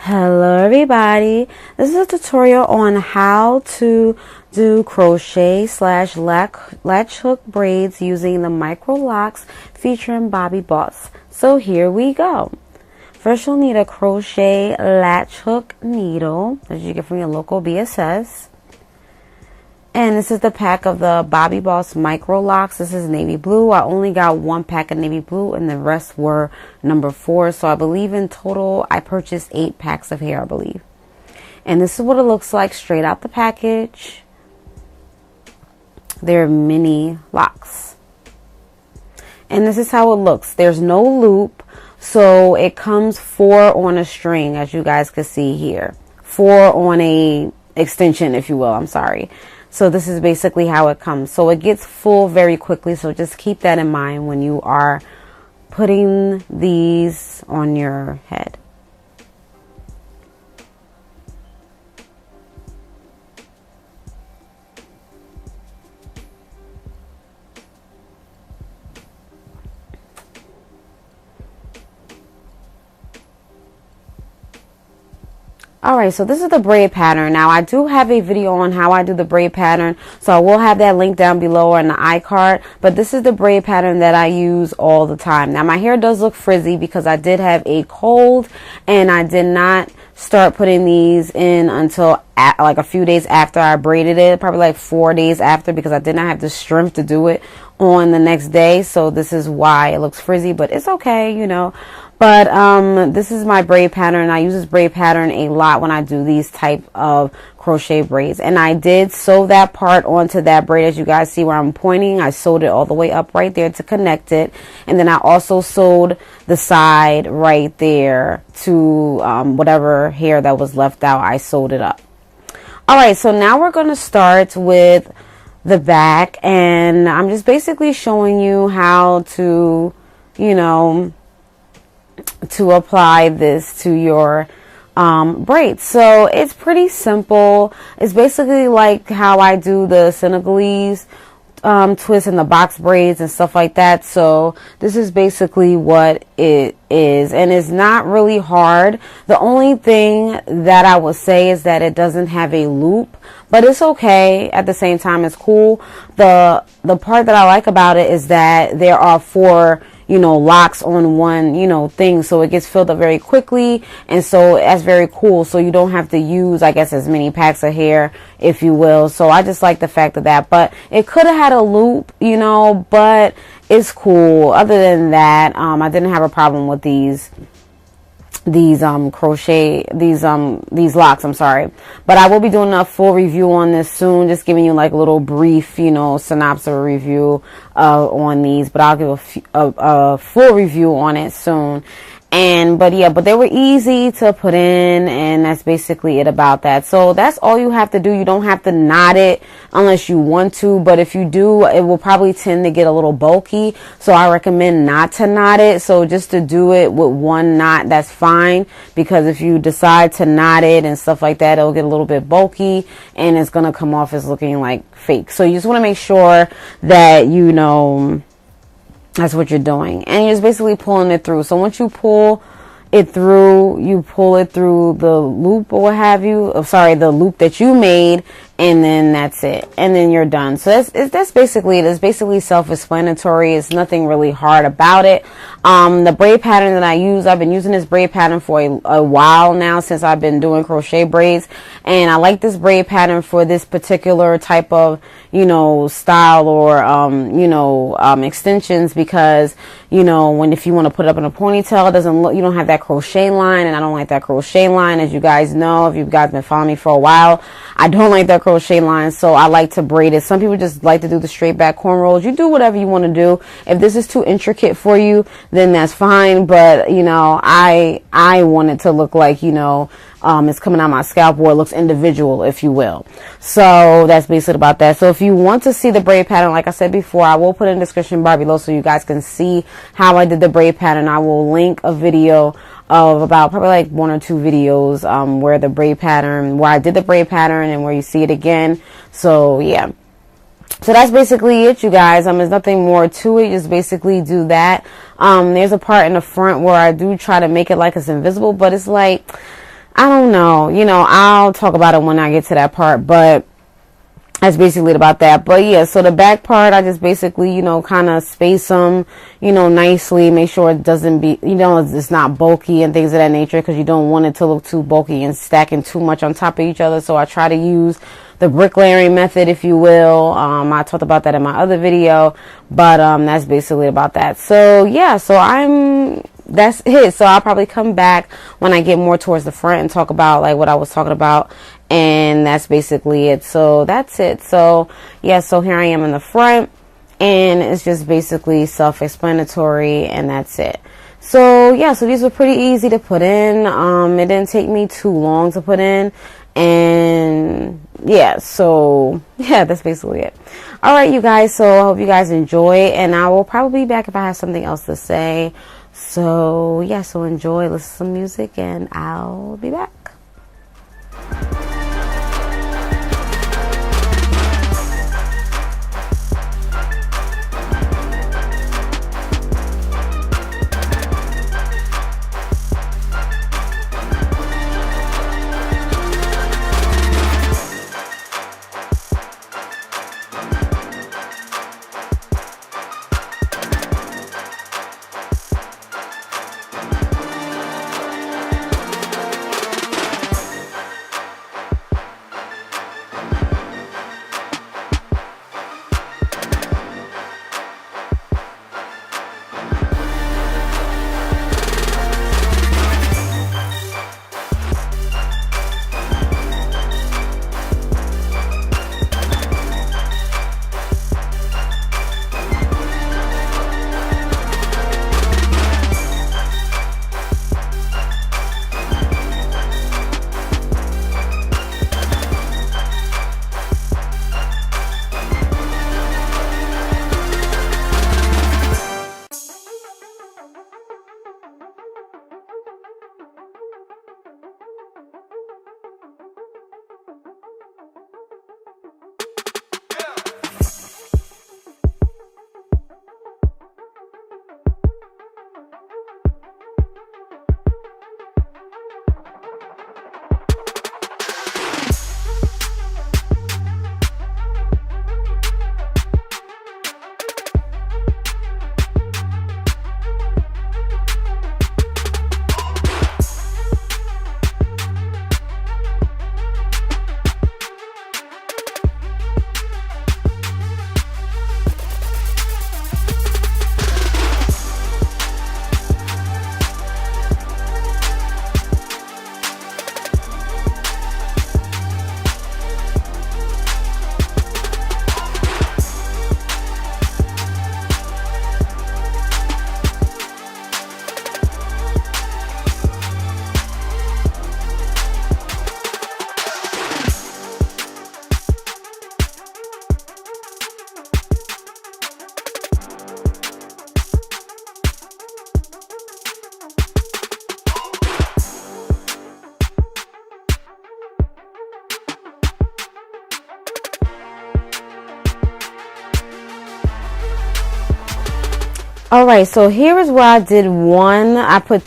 Hello everybody, this is a tutorial on how to do crochet / latch hook braids using the micro locks featuring Bobbi Boss. So here we go. First you'll need a crochet latch hook needle that you get from your local BSS. And this is the pack of the Bobbi Boss micro locks. This is navy blue. I only got one pack of navy blue and the rest were number 4. So I believe in total I purchased 8 packs of hair, I believe. And this is what it looks like straight out the package. They're mini locks. And this is how it looks. There's no loop. So it comes 4 on a string, as you guys can see here. 4 on a extension, if you will. I'm sorry. So this is basically how it comes. So it gets full very quickly. So just keep that in mind when you are putting these on your head. Alright, so this is the braid pattern. Now I do have a video on how I do the braid pattern, so I will have that link down below in the iCard, but this is the braid pattern that I use all the time. Now my hair does look frizzy because I did have a cold and I did not start putting these in until like a few days after I braided it, probably like 4 days after, because I did not have the strength to do it on the next day. So this is why it looks frizzy, but it's okay, you know. But this is my braid pattern. I use this braid pattern a lot when I do these type of crochet braids. And I did sew that part onto that braid. As you guys see where I'm pointing, I sewed it all the way up right there to connect it. And then I also sewed the side right there to whatever hair that was left out. I sewed it up. Alright, so now we're going to start with the back. And I'm just basically showing you how to, you know, to apply this to your braids. So it's pretty simple. It's basically like how I do the Senegalese twist and the box braids and stuff like that. So this is basically what it is, and it's not really hard. The only thing that I would say is that it doesn't have a loop, but it's okay. At the same time, it's cool. The part that I like about it is that there are 4, you know, locks on one, you know, thing, so it gets filled up very quickly, and so that's very cool. So you don't have to use, I guess, as many packs of hair, if you will. So I just like the fact of that. But it could have had a loop, you know, but it's cool. Other than that, I didn't have a problem with these crochet, these locks, I'm sorry. But I will be doing a full review on this soon, just giving you like a little brief, you know, synopsis review on these, but I'll give a full review on it soon. But they were easy to put in, and that's basically it about that. So that's all you have to do. You don't have to knot it unless you want to, but if you do, it will probably tend to get a little bulky. So I recommend not to knot it. So just to do it with one knot, that's fine, because if you decide to knot it and stuff like that, it'll get a little bit bulky and it's going to come off as looking like fake. So you just want to make sure that, you know, that's what you're doing, and you're just basically pulling it through. So once you pull it through, you pull it through the loop or what have you. Oh, sorry, the loop that you made, and then that's it, and then you're done. So that's basically it. It's basically self-explanatory. It's nothing really hard about it. The braid pattern that I use, I've been using this braid pattern for a while now, since I've been doing crochet braids, and I like this braid pattern for this particular type of, you know, style or you know, extensions, because, you know, if you want to put it up in a ponytail, it doesn't look, you don't have that crochet line, and I don't like that crochet line. As you guys know, if you guys been following me for a while, I don't like that crochet line, so I like to braid it. Some people just like to do the straight back cornrows. You do whatever you want to do. If this is too intricate for you, then that's fine, but, you know, I want it to look like, you know, it's coming out my scalp, or it looks individual, if you will. So that's basically about that. So if you want to see the braid pattern, like I said before, I will put in the description bar below so you guys can see how I did the braid pattern. I will link a video of about probably like 1 or 2 videos where I did the braid pattern and where you see it again. So yeah. So that's basically it, you guys. There's nothing more to it. Just basically do that. There's a part in the front where I do try to make it like it's invisible, but it's like, I don't know, you know, I'll talk about it when I get to that part, but that's basically about that. But yeah, so the back part, I just basically, you know, kind of space them, you know, nicely, make sure it doesn't be, you know, it's not bulky and things of that nature, because you don't want it to look too bulky and stacking too much on top of each other. So I try to use the bricklayering method, if you will. I talked about that in my other video, but that's basically about that. So yeah, so that's it. So I'll probably come back when I get more towards the front and talk about like what I was talking about, and that's basically it. So that's it. So yeah, so here I am in the front, and it's just basically self-explanatory, and that's it. So yeah, so these were pretty easy to put in. It didn't take me too long to put in, and yeah, so yeah, that's basically it. All right, you guys, so I hope you guys enjoy, and I will probably be back if I have something else to say. So yeah, so enjoy, listen to some music, and I'll be back. All right, so here is where I did one. I put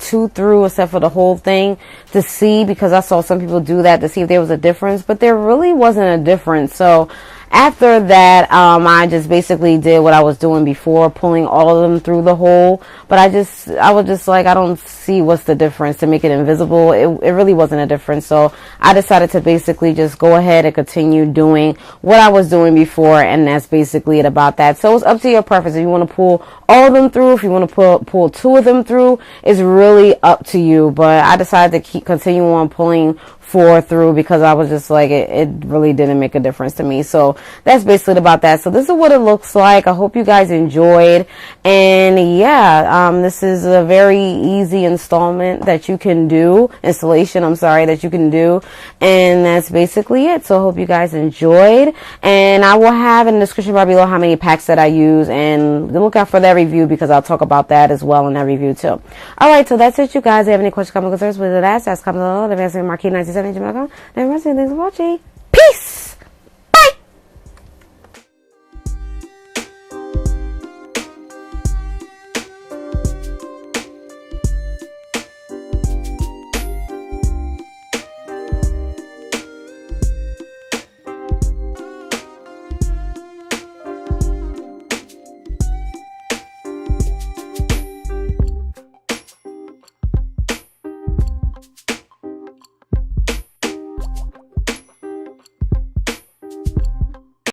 two through except for the whole thing to see, because I saw some people do that to see if there was a difference, but there really wasn't a difference. So after that, I just basically did what I was doing before, pulling all of them through the hole. But I was just like, I don't see what's the difference to make it invisible. It really wasn't a difference. So I decided to basically just go ahead and continue doing what I was doing before, and that's basically it about that. So it's up to your preference. If you want to pull all of them through, if you want to pull two of them through, it's really up to you. But I decided to continue on pulling 4 through because I was just like, it really didn't make a difference to me. So that's basically about that. So this is what it looks like. I hope you guys enjoyed. And yeah, this is a very easy installation that you can do. And that's basically it. So I hope you guys enjoyed. And I will have in the description bar below how many packs that I use. And look out for that review because I'll talk about that as well in that review too. Alright, so that's it, you guys. If you have any questions, comments, concerns, please ask. Comment below. The Marquee 97. Thanks for watching. Peace!